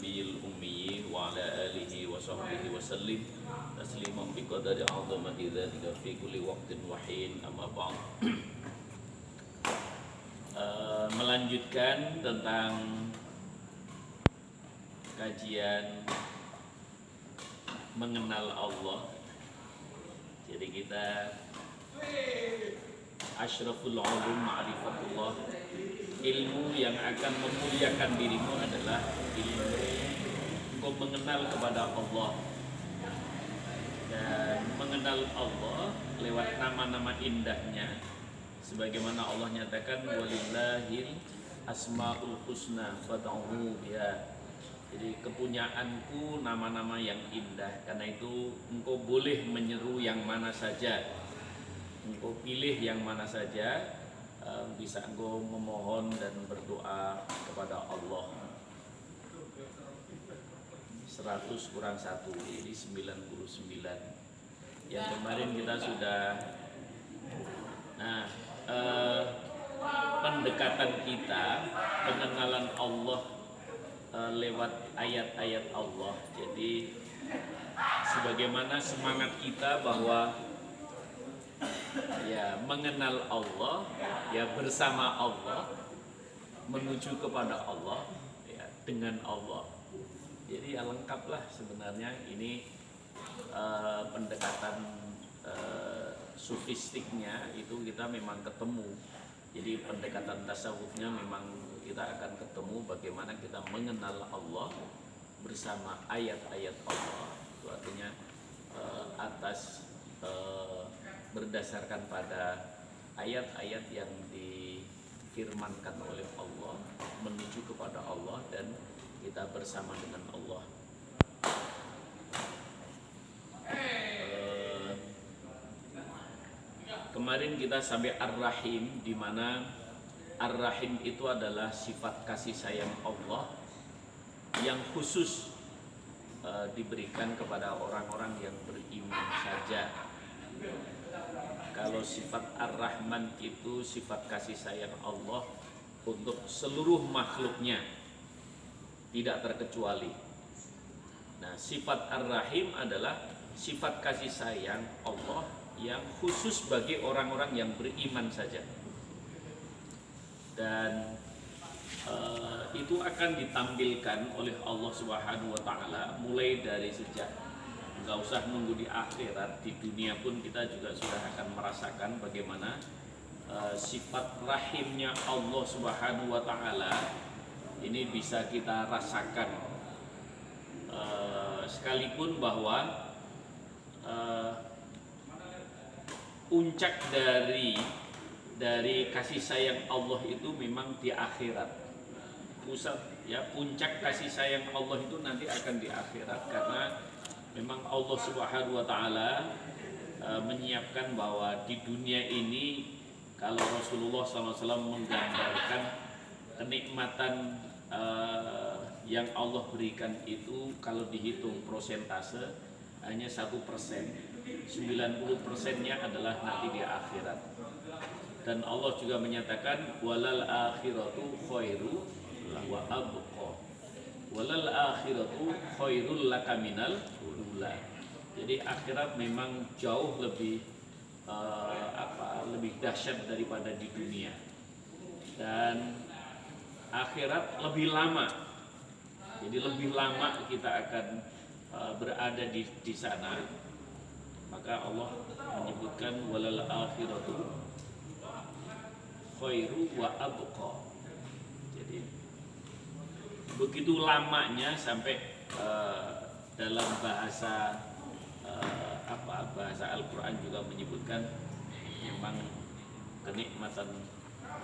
nabiyil ummi wa ala alihi wa sahbihi wa sallim tasliman bi qadari 'azamati dzalika fi kulli waqtin wa hin, amma ba'd. Melanjutkan tentang kajian mengenal Allah. Jadi kita asyraful ulum ma'rifatullah, ilmu yang akan memuliakan dirimu adalah ilmu engkau mengenal kepada Allah. Dan mengenal Allah lewat nama-nama indahnya, sebagaimana Allah nyatakan walillahil asmaul husna fad'uhu biha. Jadi kepunyaanku nama-nama yang indah, karena itu engkau boleh menyeru yang mana saja, engkau pilih yang mana saja, bisa engkau memohon dan berdoa kepada Allah. 100 kurang 1, jadi 99. Yang kemarin kita sudah, pendekatan kita, pengenalan Allah lewat ayat-ayat Allah. Jadi sebagaimana semangat kita bahwa ya mengenal Allah, ya bersama Allah, menuju kepada Allah, ya dengan Allah. Jadi ya lengkaplah sebenarnya ini pendekatan sufistiknya itu kita memang ketemu. Jadi pendekatan tasawufnya memang kita akan ketemu bagaimana kita mengenal Allah bersama ayat-ayat Allah. Itu artinya berdasarkan pada ayat-ayat yang difirmankan oleh Allah menuju kepada Allah dan kita bersama dengan Allah. Kemarin kita sampai Ar-Rahim, di mana Ar-Rahim itu adalah sifat kasih sayang Allah yang khusus diberikan kepada orang-orang yang beriman saja. Kalau sifat Ar-Rahman itu sifat kasih sayang Allah untuk seluruh makhluknya, tidak terkecuali. Nah, sifat Ar-Rahim adalah sifat kasih sayang Allah yang khusus bagi orang-orang yang beriman saja. Dan itu akan ditampilkan oleh Allah Subhanahu wa taala mulai dari sejak, nggak usah nunggu di akhirat, di dunia pun kita juga sudah akan merasakan bagaimana sifat rahimnya Allah Subhanahu wa taala ini bisa kita rasakan. Sekalipun bahwa puncak dari kasih sayang Allah itu memang di akhirat. Puncak kasih sayang Allah itu nanti akan di akhirat, karena memang Allah Subhanahu wa taala menyiapkan bahwa di dunia ini, kalau Rasulullah SAW menggambarkan kenikmatan yang Allah berikan itu, kalau dihitung prosentase hanya 1%. 90%-nya adalah nanti di akhirat. Dan Allah juga menyatakan walal akhiratu khairu wa abqa. Walal akhiratu khairul laka minal ula. Jadi akhirat memang jauh lebih lebih dahsyat daripada di dunia. Dan akhirat lebih lama. Jadi lebih lama kita akan berada di sana. Maka Allah menyebutkan walal akhiratu khairu wa abqa. Jadi begitu lamanya sampai dalam bahasa bahasa Al-Qur'an juga menyebutkan memang kenikmatan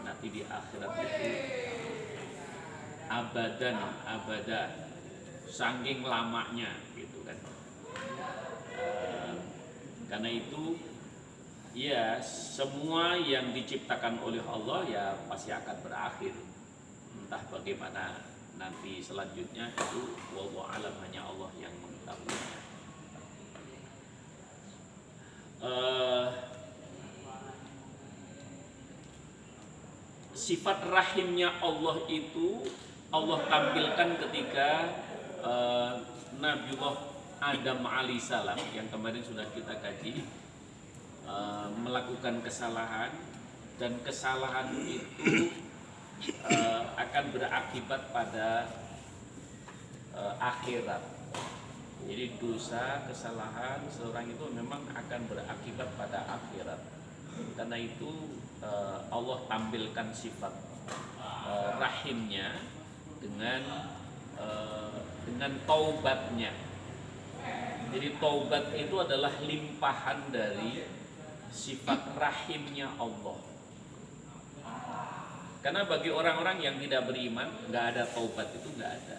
nanti di akhirat itu abada, saking lamanya gitu kan. Karena itu ya semua yang diciptakan oleh Allah ya pasti akan berakhir. Entah bagaimana nanti selanjutnya, itu wallahu alam, hanya Allah yang mengetahuinya. Sifat rahimnya Allah itu Allah tampilkan ketika Nabiullah Adam alaihissalam yang kemarin sudah kita kaji, melakukan kesalahan, dan kesalahan itu akan berakibat pada akhirat. Jadi dosa, kesalahan seorang itu memang akan berakibat pada akhirat. Karena itu Allah tampilkan sifat rahimnya dengan taubatnya. Jadi taubat itu adalah limpahan dari sifat rahimnya Allah. Karena bagi orang-orang yang tidak beriman, nggak ada taubat, itu nggak ada.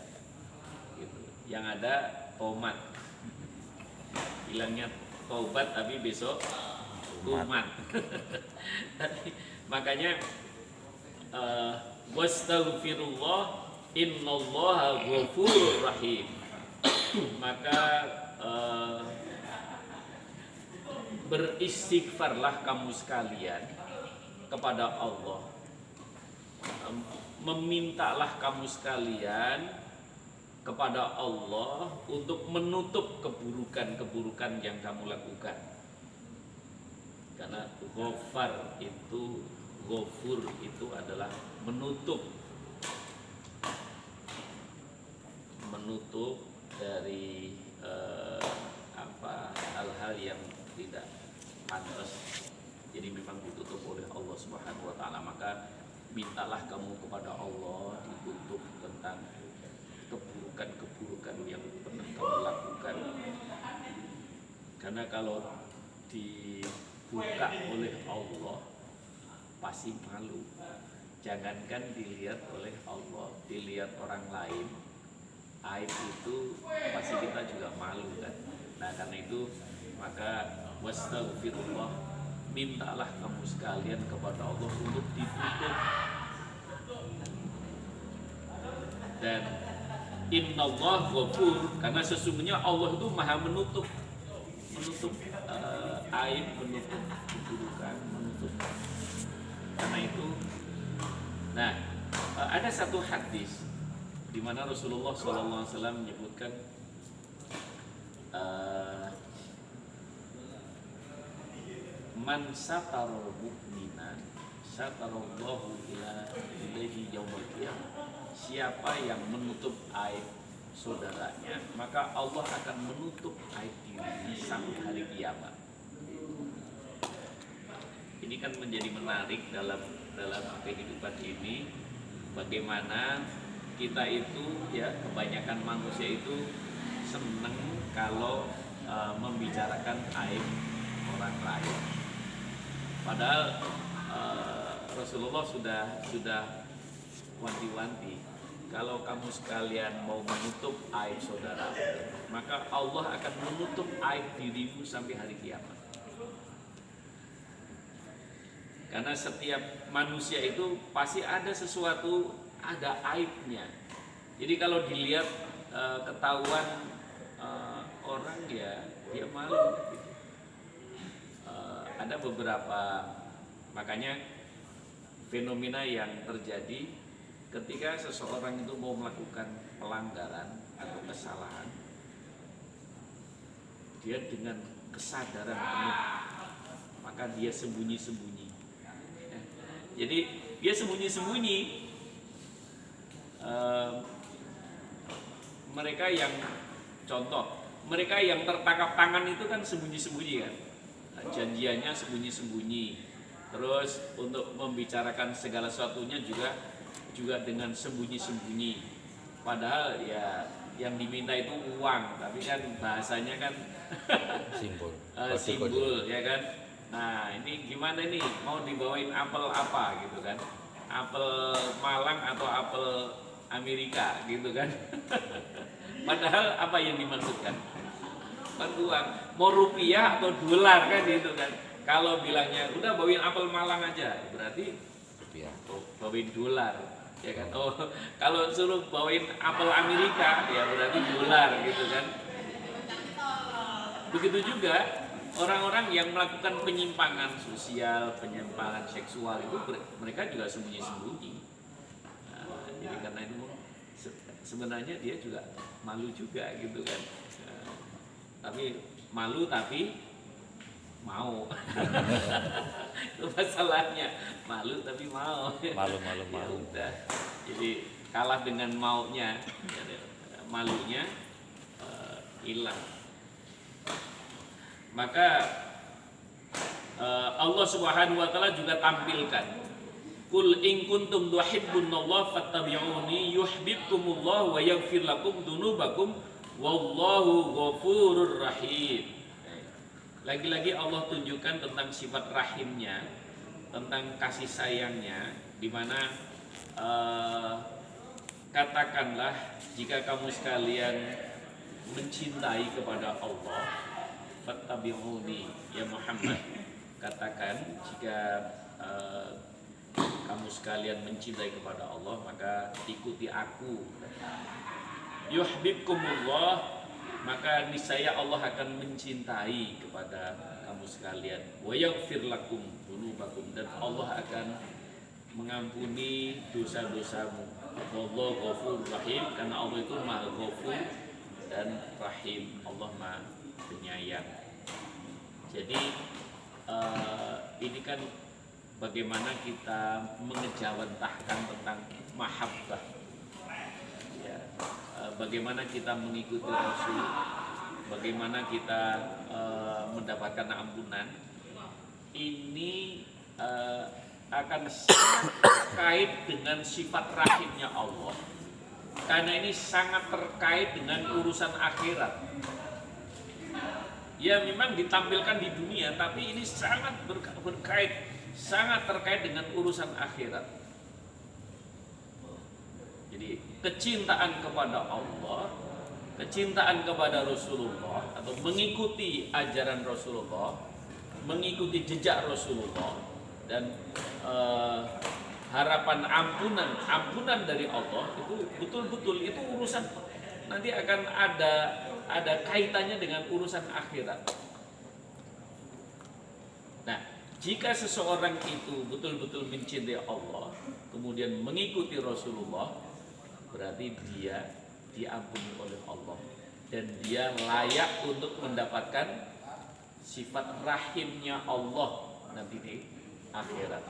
Gitu. Yang ada tomat. Bilangnya taubat tapi besok tomat. Makanya wastaghfirullah innallaha ghafurur rahim. Maka beristighfarlah kamu sekalian kepada Allah, memintalah kamu sekalian kepada Allah untuk menutup keburukan-keburukan yang kamu lakukan. Karena ghafar itu, ghafur itu adalah menutup dari hal-hal yang tidak pantas. Jadi memang ditutup oleh Allah Subhanahu wa taala. Maka mintalah kamu kepada Allah ditutup tentang keburukan-keburukan yang pernah kamu lakukan. Karena kalau dibuka oleh Allah pasti malu. Jangankan dilihat oleh Allah, dilihat orang lain, aib itu pasti kita juga malu kan. Nah karena itu maka wastaghfirullah, mintalah kamu sekalian kepada Allah untuk ditutup. Dan innallah ghafur, karena sesungguhnya Allah itu maha menutup aib, menutup keburukan, menutup. Karena itu, nah ada satu hadis di mana Rasulullah SAW menyebutkan man satarul mu'minan satarallahu ilaihi yaumil qiyamah. Siapa yang menutup aib saudaranya, maka Allah akan menutup aib dirinya sampai hari kiamat. Ini kan menjadi menarik dalam kehidupan ini, bagaimana kita itu ya, kebanyakan manusia itu senang kalau membicarakan aib orang lain. Padahal Rasulullah sudah wanti-wanti, kalau kamu sekalian mau menutup aib saudara, maka Allah akan menutup aib dirimu sampai hari kiamat. Karena setiap manusia itu pasti ada sesuatu, ada aibnya. Jadi kalau dilihat ketahuan orang dia malu gitu. Ada beberapa, makanya fenomena yang terjadi ketika seseorang itu mau melakukan pelanggaran atau kesalahan, dia dengan kesadaran penuh, maka dia sembunyi-sembunyi. Jadi dia sembunyi-sembunyi. Mereka yang contoh, mereka yang tertangkap tangan itu kan sembunyi-sembunyi kan, janjiannya sembunyi-sembunyi. Terus untuk membicarakan segala sesuatunya juga dengan sembunyi-sembunyi. Padahal ya yang diminta itu uang, tapi kan bahasanya kan simbol ya kan. Nah ini gimana nih, mau dibawain apel apa gitu kan, apel Malang atau apel Amerika gitu kan. Padahal apa yang dimaksudkan? Kan uang, mau rupiah atau dolar kan gitu kan. Kalau bilangnya udah bawain apel Malang aja, berarti rupiah. Bawain dolar ya kan. Oh kalau suruh bawain apel Amerika ya berarti dolar gitu kan. Begitu juga orang-orang yang melakukan penyimpangan sosial, penyimpangan seksual itu mereka juga sembunyi-sembunyi. Nah, jadi karena itu sebenarnya dia juga malu juga gitu kan. Tapi malu tapi mau. Itu masalahnya, malu tapi mau. Malu. Ya udah. Jadi kalah dengan maunya, malunya hilang. Maka Allah Subhanahu wa taala juga tampilkan, Qul in kuntum tuhibbunallaha fattabi'uni yuhibbukumullah wa yaghfir lakum dzunubakum wallahu ghafurur rahim. Lagi-lagi Allah tunjukkan tentang sifat rahimnya, tentang kasih sayangnya, di mana katakanlah jika kamu sekalian mencintai kepada Allah, fattabi'uni ya Muhammad, katakan jika kamu sekalian mencintai kepada Allah maka ikuti aku. Yuhibbukumullah, maka niscaya Allah akan mencintai kepada kamu sekalian. Wa yaghfir lakum dzunubakum, dan Allah akan mengampuni dosa-dosamu. Wallahu ghafurur rahim, karena Allah itu Maha Ghafur dan Rahim, Allah Maha Penyayang. Jadi ini kan bagaimana kita mengejawantahkan tentang mahabbah, ya, bagaimana kita mengikuti Rasul, bagaimana kita mendapatkan ampunan. Ini akan sangat terkait dengan sifat rahimnya Allah, karena ini sangat terkait dengan urusan akhirat. Ya memang ditampilkan di dunia, tapi ini sangat berkait, sangat terkait dengan urusan akhirat. Jadi kecintaan kepada Allah, kecintaan kepada Rasulullah, atau mengikuti ajaran Rasulullah, mengikuti jejak Rasulullah, dan harapan ampunan dari Allah, itu betul-betul itu urusan nanti akan ada kaitannya dengan urusan akhirat. Nah, jika seseorang itu betul-betul mencintai Allah, kemudian mengikuti Rasulullah, berarti dia diampuni oleh Allah dan dia layak untuk mendapatkan sifat rahimnya Allah nanti di akhirat.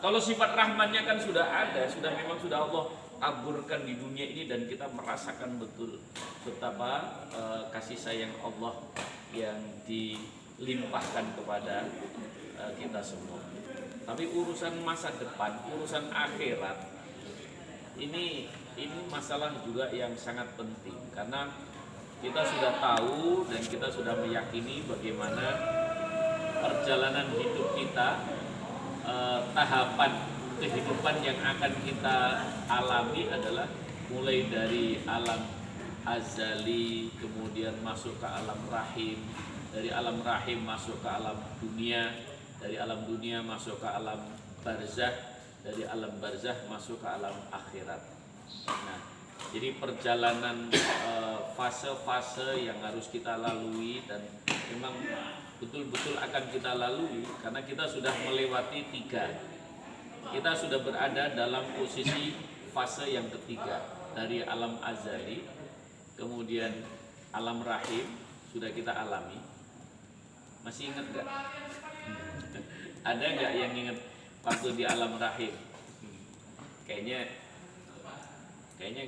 Kalau sifat rahmannya kan sudah ada, memang sudah Allah taburkan di dunia ini, dan kita merasakan betul betapa kasih sayang Allah yang dilimpahkan kepada kita semua. Tapi urusan masa depan, urusan akhirat, ini masalah juga yang sangat penting, karena kita sudah tahu dan kita sudah meyakini bagaimana perjalanan hidup kita, tahapan kehidupan yang akan kita alami adalah mulai dari alam azali, kemudian masuk ke alam rahim, dari alam rahim masuk ke alam dunia, dari alam dunia masuk ke alam barzah, dari alam barzah masuk ke alam akhirat. Nah, jadi perjalanan fase-fase yang harus kita lalui, dan memang betul-betul akan kita lalui karena kita sudah melewati 3. Kita sudah berada dalam posisi fase yang ketiga, dari alam azali, kemudian alam rahim sudah kita alami. Masih ingat gak? Ada gak yang ingat waktu di alam rahim? Kayaknya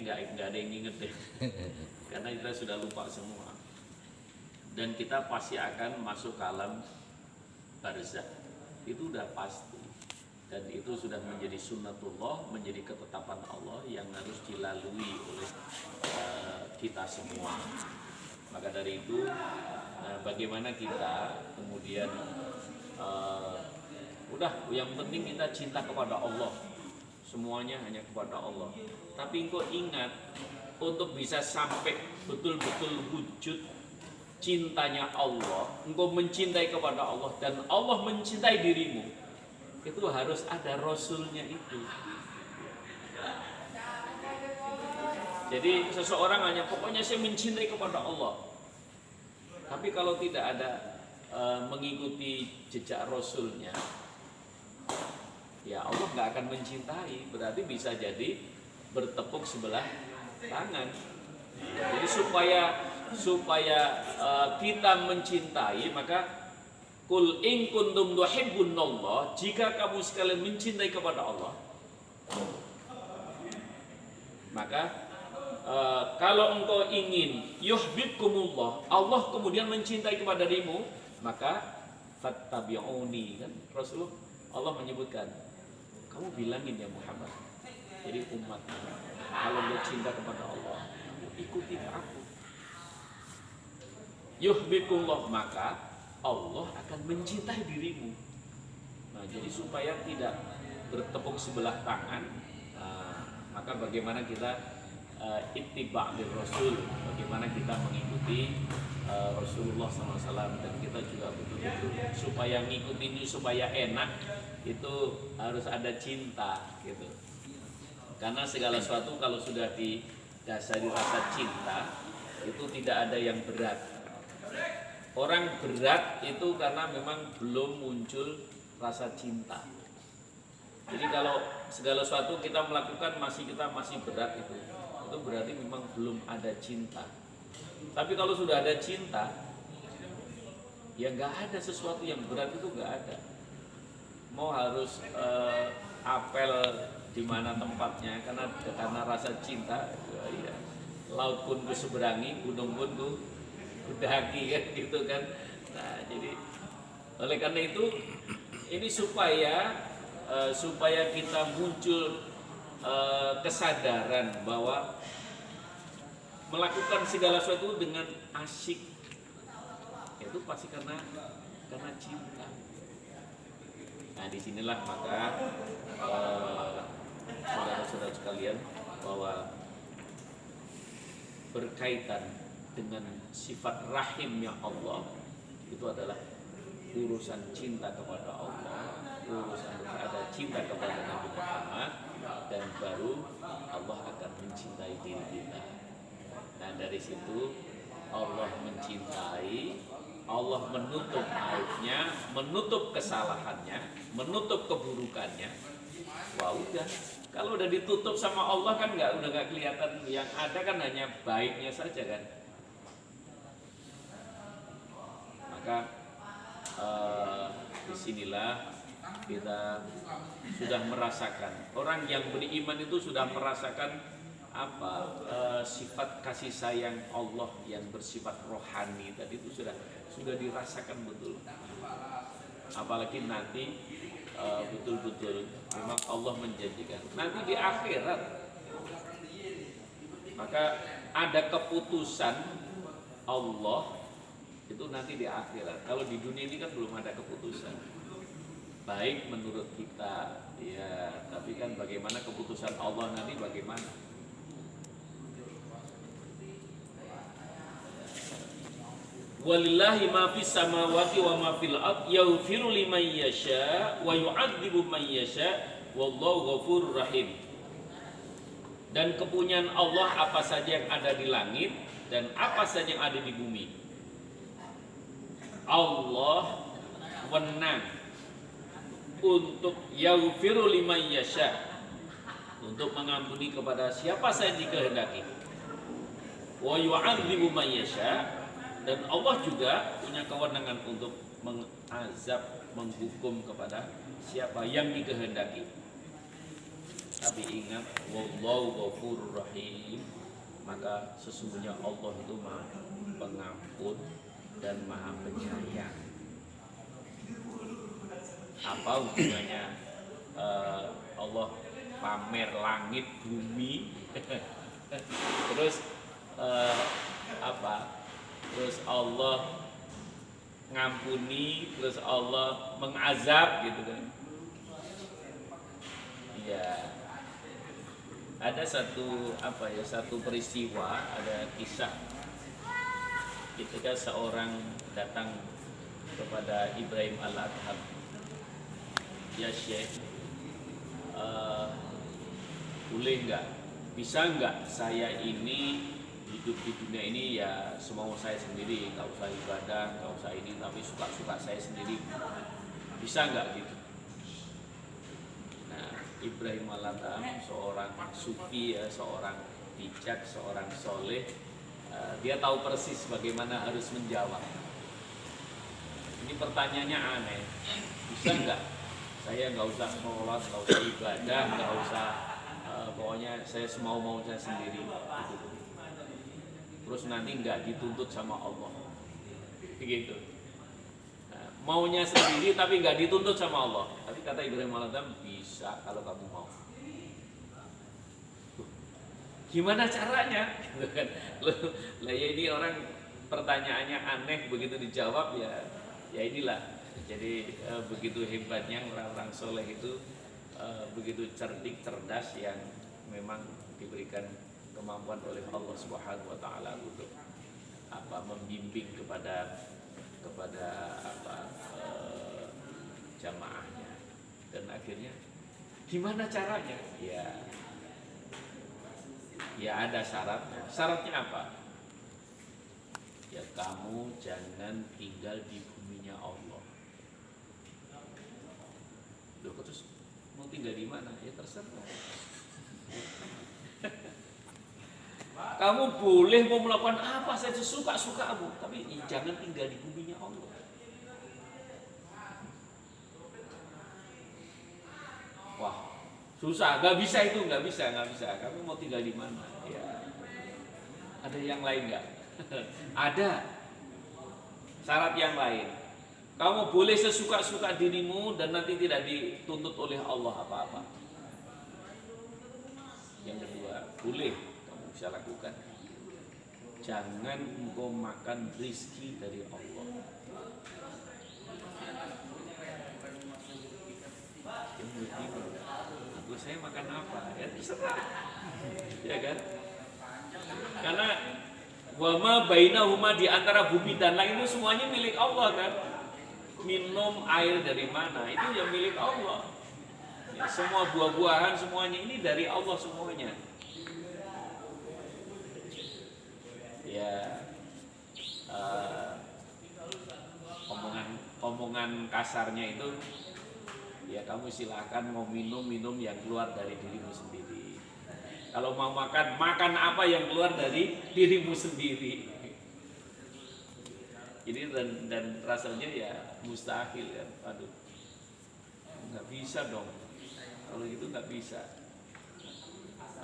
nggak ada yang inget deh, karena kita sudah lupa semua. Dan kita pasti akan masuk ke alam barzah, itu udah pasti. Dan itu sudah menjadi sunnatullah, menjadi ketetapan Allah yang harus dilalui oleh kita semua. Maka dari itu, bagaimana kita kemudian udah, yang penting kita cinta kepada Allah, semuanya hanya kepada Allah. Tapi engkau ingat, untuk bisa sampai betul-betul wujud cintanya Allah, engkau mencintai kepada Allah dan Allah mencintai dirimu, itu harus ada Rasulnya itu. Jadi seseorang hanya pokoknya saya mencintai kepada Allah, tapi kalau tidak ada mengikuti jejak Rasulnya, ya Allah nggak akan mencintai. Berarti bisa jadi bertepuk sebelah tangan. Jadi supaya kita mencintai, maka kul in kuntum tuhibbunallah, jika kamu sekalian mencintai kepada Allah, maka kalau engkau ingin yuhibbukumullah, Allah kemudian mencintai kepada dirimu, maka fattabi'uni, kan Rasulullah Allah menyebutkan, kamu bilangin ya Muhammad, jadi umat, kalau engkau cinta kepada Allah, ikuti aku. Yuhibbukumullah, maka Allah akan mencintai dirimu. Nah, jadi supaya tidak bertepuk sebelah tangan, maka bagaimana kita ittiba' lir Rasul, bagaimana kita mengikuti Rasulullah SAW, dan kita juga betul-betul supaya ngikutin ini supaya enak, itu harus ada cinta gitu. Karena segala sesuatu kalau sudah didasari rasa cinta, itu tidak ada yang berat. Orang berat itu karena memang belum muncul rasa cinta. Jadi kalau segala sesuatu kita melakukan kita masih berat, itu berarti memang belum ada cinta. Tapi kalau sudah ada cinta, ya nggak ada sesuatu yang berat, itu nggak ada. Mau harus apel di mana tempatnya, karena rasa cinta, ya, laut pun ku seberangi, gunung pun ku daki, kan gitu kan. Nah, jadi oleh karena itu ini supaya kita muncul kesadaran bahwa melakukan segala sesuatu dengan asyik, itu pasti karena cinta. Nah, disinilah maka saudara-saudara sekalian, bahwa berkaitan dengan sifat rahimnya Allah, itu adalah urusan cinta kepada Allah, urusan ada cinta kepada Nabi Muhammad, dan baru Allah akan mencintai diri kita. Nah, dari situ Allah mencintai, Allah menutup aibnya, menutup kesalahannya, menutup keburukannya. Wah, udah. Kalau udah ditutup sama Allah kan udah nggak kelihatan, yang ada kan hanya baiknya saja kan. Maka disinilah kita sudah merasakan, orang yang beriman itu sudah merasakan sifat kasih sayang Allah yang bersifat rohani tadi, itu sudah dirasakan betul. Apalagi nanti betul-betul memang Allah menjanjikan nanti di akhirat, maka ada keputusan Allah itu nanti di akhirat. Kalau di dunia ini kan belum ada keputusan, baik menurut kita ya, tapi kan bagaimana keputusan Allah nanti bagaimana. Walillahi ma fis samawati wa ma fil ard, yaghfiru liman yasha wa yu'adzibu man yasha, wallahu ghafurur rahim. Dan kepunyaan Allah apa saja yang ada di langit dan apa saja yang ada di bumi. Allah wenang untuk yaghfiru liman yasha, untuk mengampuni kepada siapa saja dikehendaki. Wa yu'adzibu man yasha, dan Allah juga punya kewenangan untuk mengazab, menghukum kepada siapa yang dikehendaki. Tapi ingat, wallahu ghafurur rahim, maka sesungguhnya Allah itu Maha Pengampun dan Maha Penyayang. Apa hubungannya Allah pamer langit bumi terus terus Allah ngampuni, terus Allah mengazab gitu kan. Iya. Ada satu peristiwa, ada kisah ketika seorang datang kepada Ibrahim Al-Adham, ya Syekh, boleh nggak, bisa nggak saya ini hidup di dunia ini ya semau saya sendiri, nggak usah ibadah, nggak usah ini, tapi suka-suka saya sendiri, bisa nggak gitu? Nah, Ibrahim Al-Adham seorang sufi ya, seorang bijak, seorang soleh, dia tahu persis bagaimana harus menjawab. Ini pertanyaannya aneh, bisa nggak? Saya nggak usah sholat, nggak usah ibadah, nggak usah, pokoknya saya semau-mau saya sendiri. Terus nanti nggak dituntut sama Allah, begitu. Nah, maunya sendiri tapi nggak dituntut sama Allah. Tapi kata Ibrahim Al-Adham, bisa kalau kamu mau. Gimana caranya? Lah ya ini orang pertanyaannya aneh, begitu dijawab ya inilah. Jadi begitu hebatnya orang-orang soleh itu, begitu cerdik, cerdas, yang memang diberikan kemampuan oleh Allah Subhanahu wa taala untuk membimbing kepada jamaahnya. Dan akhirnya gimana caranya? Ya ada syaratnya. Syaratnya apa? Ya kamu jangan tinggal di buminya Allah. Loh, terus mau tinggal di mana? Ya terserah. Kamu boleh mau melakukan apa saja suka-sukamu, tapi jangan tinggal di buminya Allah. Wah, susah, nggak bisa itu, nggak bisa. Kamu mau tinggal di mana? Ya, ada yang lain nggak? Ada syarat yang lain. Kamu boleh sesuka-suka dirimu dan nanti tidak dituntut oleh Allah apa-apa. Yang kedua, boleh kamu bisa lakukan. Jangan engkau makan rizki dari Allah. Yang begini, aku saya makan apa? Ya terserah, ya kan? Karena wama bainahuma, di antara bumi dan langit itu semuanya milik Allah kan. Minum air dari mana itu yang milik Allah. Ya, semua buah-buahan semuanya ini dari Allah semuanya. Ya, omongan kasarnya itu, ya kamu silakan mau minum yang keluar dari dirimu sendiri. Kalau mau makan apa yang keluar dari dirimu sendiri. Jadi dan rasanya ya mustahil kan. Aduh, nggak bisa dong. Kalau gitu nggak bisa.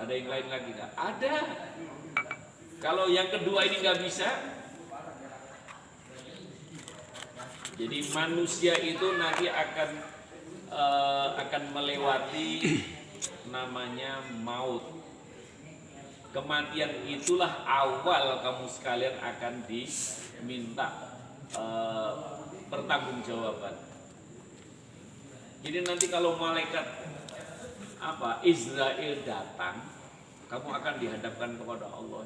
Ada yang lain lagi nggak? Ada. Kalau yang kedua ini nggak bisa, jadi manusia itu nanti akan melewati namanya maut. Kematian itulah awal kamu sekalian akan diminta pertanggungjawaban. Jadi nanti kalau malaikat Israel datang, kamu akan dihadapkan kepada Allah.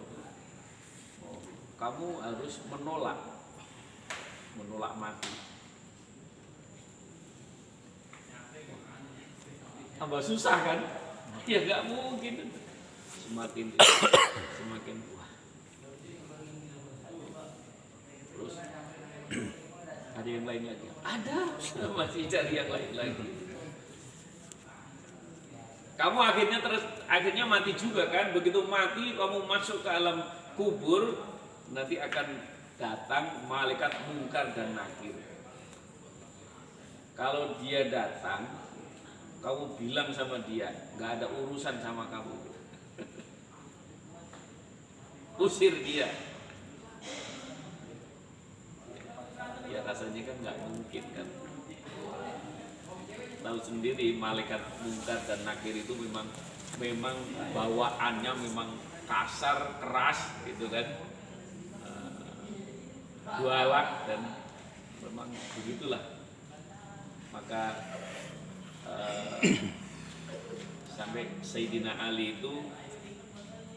Kamu harus menolak mati. Tambah susah kan? Ya nggak mungkin. Semakin wah. Terus ada yang lain lagi? Ada, masih cari yang lain lagi. Kamu akhirnya mati juga kan? Begitu mati kamu masuk ke alam kubur, nanti akan datang malaikat mungkar dan nakir. Kalau dia datang, kamu bilang sama dia, nggak ada urusan sama kamu. Usir dia. Ya rasanya kan nggak mungkin kan. Tahu sendiri malaikat mungkar dan nakir itu memang bawaannya memang kasar, keras gitu kan, galak, dan memang begitulah. Maka sampai Sayyidina Ali itu,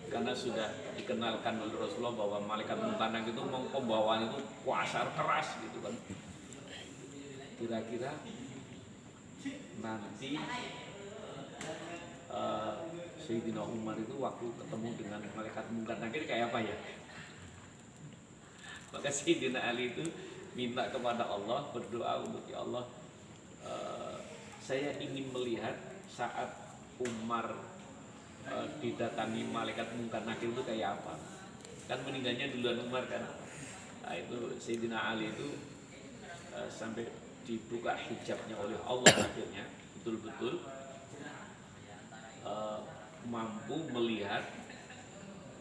karena sudah dikenalkan oleh Rasulullah bahwa malaikat mungkar itu pembawaan itu kasar, keras gitu kan. Kira-kira nanti Sayyidina Umar itu waktu ketemu dengan malaikat mungkar nakir kayak apa ya? Maka Sayyidina Ali itu minta kepada Allah, berdoa untuk, ya Allah, saya ingin melihat saat Umar didatangi malaikat mungkar nakir itu kayak apa? Kan meninggalnya duluan Umar kan. Nah, itu Sayyidina Ali itu sampai dibuka hijabnya oleh Allah akhirnya betul-betul mampu melihat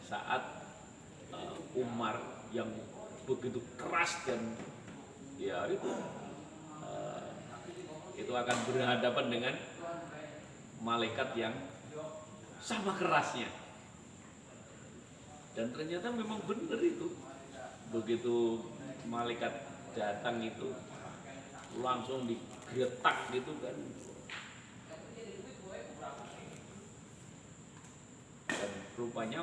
saat Umar yang begitu keras dan ya itu akan berhadapan dengan malaikat yang sama kerasnya. Dan ternyata memang benar itu. Begitu malaikat datang itu langsung digeretak gitu kan. Dan rupanya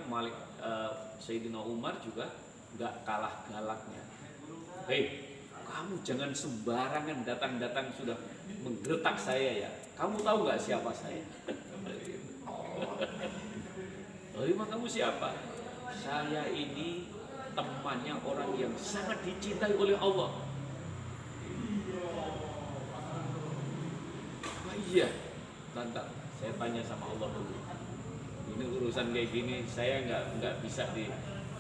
Sayyidina Umar juga nggak kalah galaknya. Hei, kamu jangan sembarangan datang-datang sudah menggeretak saya ya. Kamu tahu nggak siapa saya? Oh, emang kamu siapa? Saya ini temannya orang yang sangat dicintai oleh Allah. Oh, iya, tantang. Saya tanya sama Allah dulu. Ini urusan kayak gini saya nggak bisa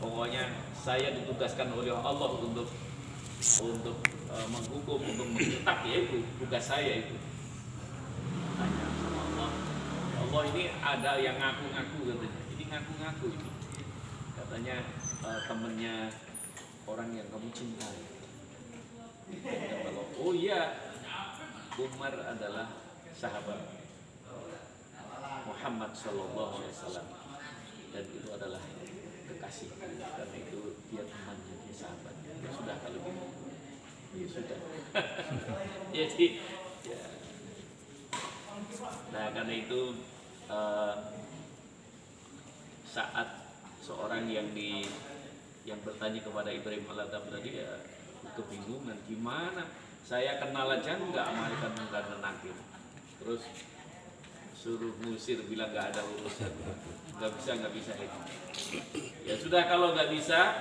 pokoknya saya ditugaskan oleh Allah untuk menghukum, untuk menggetak, ya itu tugas saya itu. Tanya sama Allah, Allah ini ada yang ngaku-ngaku katanya. Ini ngaku-ngaku ini. Katanya temennya orang yang kamu cintai. Oh iya, Umar adalah sahabat Muhammad Sallallahu Alaihi Wasallam dan itu adalah kekasih karena itu dia temannya, dia sahabatnya. Ya sudah kalau gitu, ya sudah. Jadi, ya. Nah karena itu saat seorang yang bertanya kepada Ibrahim Al-Adham tadi ya kebingungan gimana saya kenal aja nggak malaikat mungkar dan nakir, terus suruh ngusir bilang nggak ada urusan, nggak bisa itu. Ya sudah kalau nggak bisa,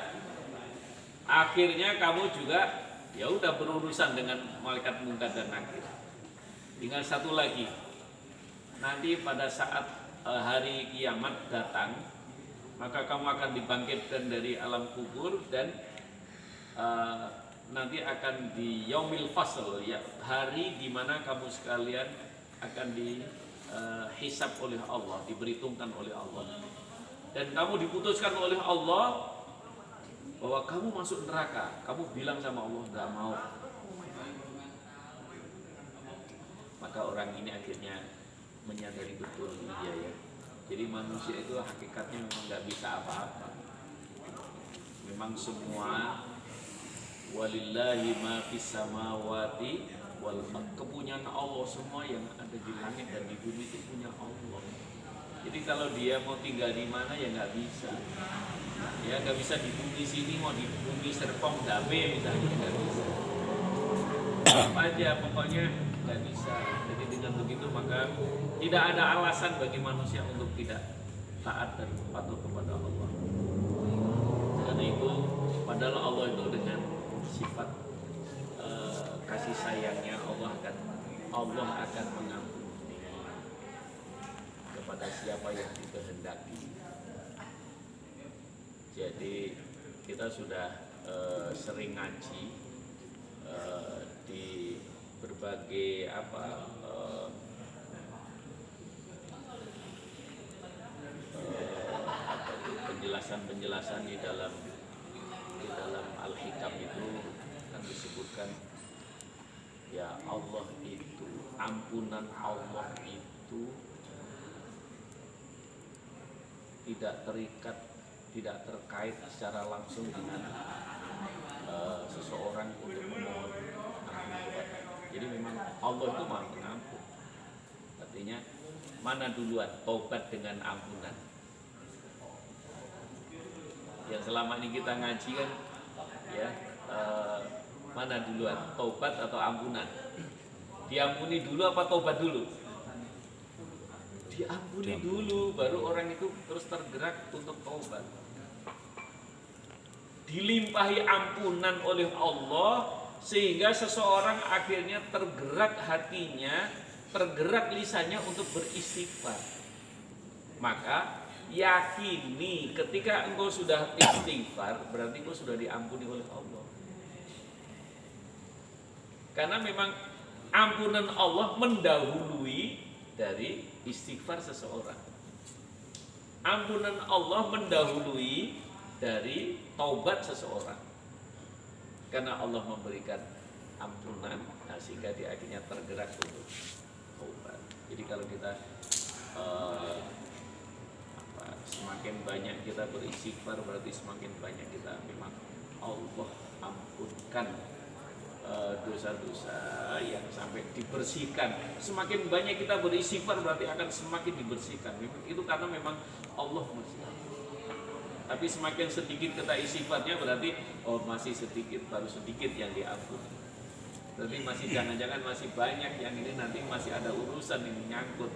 akhirnya kamu juga ya udah berurusan dengan malaikat mungkar dan nakir. Tinggal satu lagi, nanti pada saat hari kiamat datang, maka kamu akan dibangkitkan dari alam kubur dan nanti akan di yaumil fasl, ya hari dimana kamu sekalian akan dihisab oleh Allah, diberhitungkan oleh Allah, dan kamu diputuskan oleh Allah bahwa kamu masuk neraka. Kamu bilang sama Allah nggak mau, maka orang ini akhirnya menyadari betul iya ya. Jadi manusia itu hakikatnya memang nggak bisa apa-apa. Memang semua walillahi ma fis samawati wal ardh, kepunyaan Allah, semua yang ada di langit dan di bumi itu punya Allah. Jadi kalau dia mau tinggal di mana ya nggak bisa. Ya nggak bisa di bumi sini, mau di bumi Serpong Dabe misalnya nggak bisa. Apa aja pokoknya nggak bisa. Jadi dengan begitu maka tidak ada alasan bagi manusia untuk tidak taat dan patuh kepada Allah. Karena itu padahal Allah itu dengan sifat kasih sayangnya Allah akan mengampuni kepada siapa yang dikehendaki. Jadi kita sudah sering ngaji di berbagai penjelasan di dalam Al-Hikam itu kan disebutkan ya Allah itu, ampunan Allah itu tidak terkait secara langsung dengan seseorang untuk memohon ampun kepada. Jadi memang Allah itu Maha Pengampun. Artinya mana duluan taubat dengan ampunan? Yang selama ini kita ngaji kan ya mana duluan taubat atau ampunan? Diampuni dulu apa taubat dulu? Diampuni dulu baru orang itu terus tergerak untuk taubat. Dilimpahi ampunan oleh Allah sehingga seseorang akhirnya tergerak hatinya, tergerak lisannya untuk beristighfar. Maka yakini ketika engkau sudah istighfar, berarti engkau sudah diampuni oleh Allah. Karena memang ampunan Allah mendahului dari istighfar seseorang. Ampunan Allah mendahului dari taubat seseorang. Karena Allah memberikan ampunan, sehingga dia akhirnya tergerak untuk taubat. Jadi kalau kita semakin banyak kita beristighfar, berarti semakin banyak kita memang Allah ampunkan dosa-dosa yang sampai dibersihkan. Semakin banyak kita beristighfar berarti akan semakin dibersihkan. Itu karena memang Allah bersihkan. Tapi semakin sedikit kita istighfarnya berarti masih sedikit, baru sedikit yang diampuni. Berarti masih jangan-jangan masih banyak yang ini nanti masih ada urusan yang menyangkut.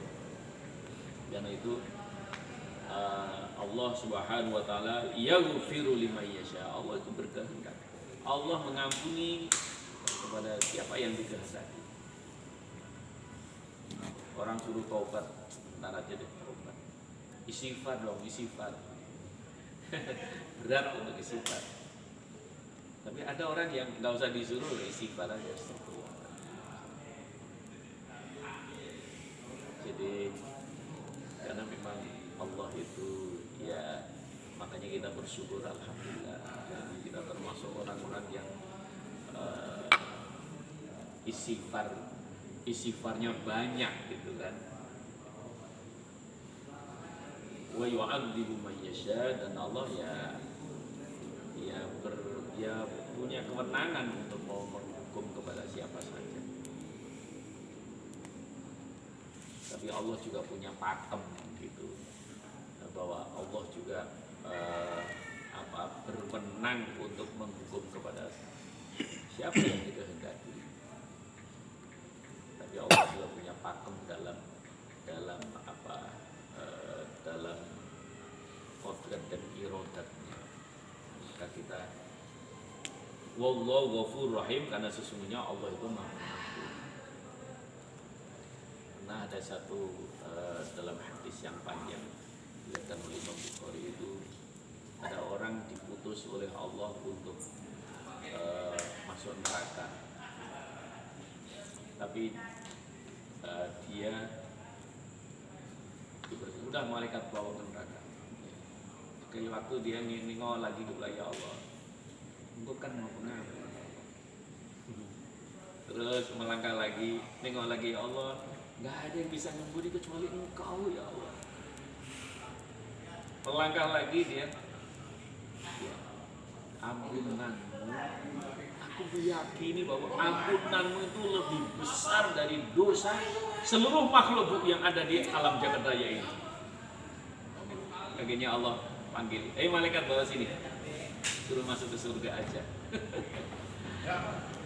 Karena itu Allah Subhanahu wa taala yaghfiru liman yasha. Allah itu berkehendak. Allah mengampuni kepada siapa yang dikehendaki. Orang suruh taubat, ntar aja deh taubat. Istighfar dong, istighfar. Berat untuk istighfar. Tapi ada orang yang nggak usah disuruh istighfar aja. Jadi karena memang Allah itu ya, makanya kita bersyukur alhamdulillah. Dan kita termasuk orang-orang yang istighfarnya banyak gitu kan. Wa yu'adzibu man yasha, dan Allah ya punya kewenangan untuk mau menghukum kepada siapa saja. Tapi Allah juga punya pakem gitu, bahwa Allah juga berwenang untuk menghukum kepada siapa yang dikehendaki. Tapi Allah juga punya pakem dalam kodrat dan irodatnya. Maka kita wallahu ghafurur rahim, karena sesungguhnya Allah itu Maha Pengampun. Nah, ada satu dalam hadis yang panjang dikatakan oleh Imam Bukhari itu, ada orang diputus oleh Allah untuk masuk neraka, tapi dia udah malaikat bawa ke neraka. Kayak waktu dia nengok lagi ya Allah, engkau kan mau pengampun. Terus melangkah lagi, nengok lagi, ya Allah, nggak ada yang bisa mengampuni kecuali Engkau ya Allah. Melangkah lagi dia, ya, ampunanmu, aku meyakini bahwa ampunanmu itu lebih besar dari dosa seluruh makhluk yang ada di alam jagat raya ini. Akhirnya Allah panggil, malaikat bawa sini, suruh masuk ke surga aja.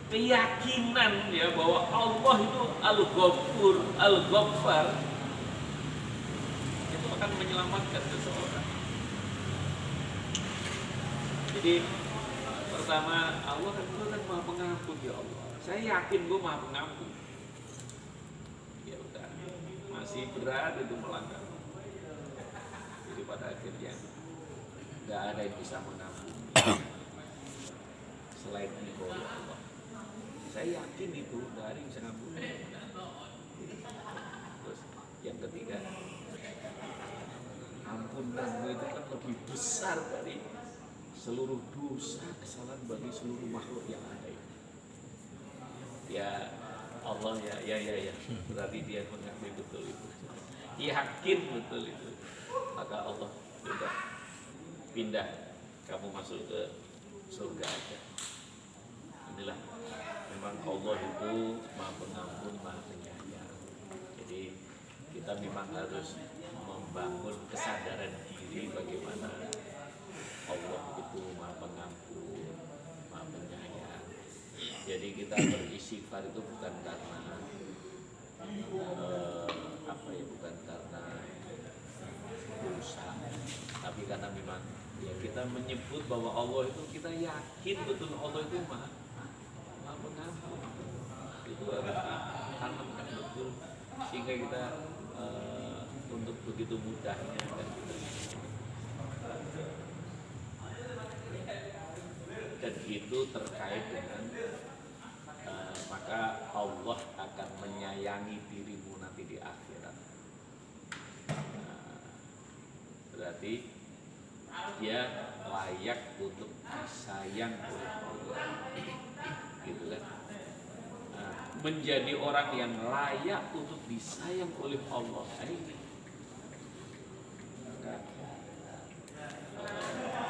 Keyakinan ya bahwa Allah itu Al-Ghafur, Al-Ghaffar, itu akan menyelamatkan seseorang. Jadi pertama, Allah kan Maha Pengampun ya Allah. Saya yakin gue Maha Pengampun. Ya udah, masih berat itu melanggar. Jadi pada akhirnya nggak ada yang bisa mengampuni selain Engkau ya Allah. Saya yakin itu dari bisa ngampuni. Terus yang ketiga, ampunanmu itu kan lebih besar dari seluruh dosa kesalahan bagi seluruh makhluk yang ada ini. Ya Allah ya. Berarti dia mengakui betul itu. Yakin betul itu. Maka Allah sudah pindah, kamu masuk ke surga aja. Inilah memang Allah itu Maha Pengampun, Maha Penyayang. Jadi kita memang harus membangun kesadaran diri bagaimana Allah itu Maha Pengampun, Maha Penyayang. Jadi kita beristighfar itu bukan karena bukan karena dosa, tapi karena memang ya kita menyebut bahwa Allah itu, kita yakin betul Allah itu Maha Pengampun. Itu harus ditanamkan betul sehingga kita untuk begitu mudahnya kan gitu. Dan itu terkait dengan maka Allah akan menyayangi dirimu nanti di akhirat. Berarti dia layak untuk disayang oleh Allah, gitu kan? Menjadi orang yang layak untuk disayang oleh Allah ini.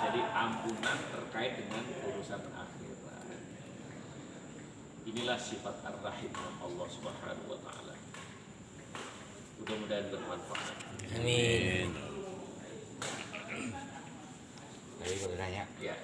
Jadi ampunan terkait dengan urusan akhirat. Inilah sifat ar-rahim Allah Subhanahu wa taala. Mudah-mudahan bermanfaat. Amin. Tadi gue tanya. Ya.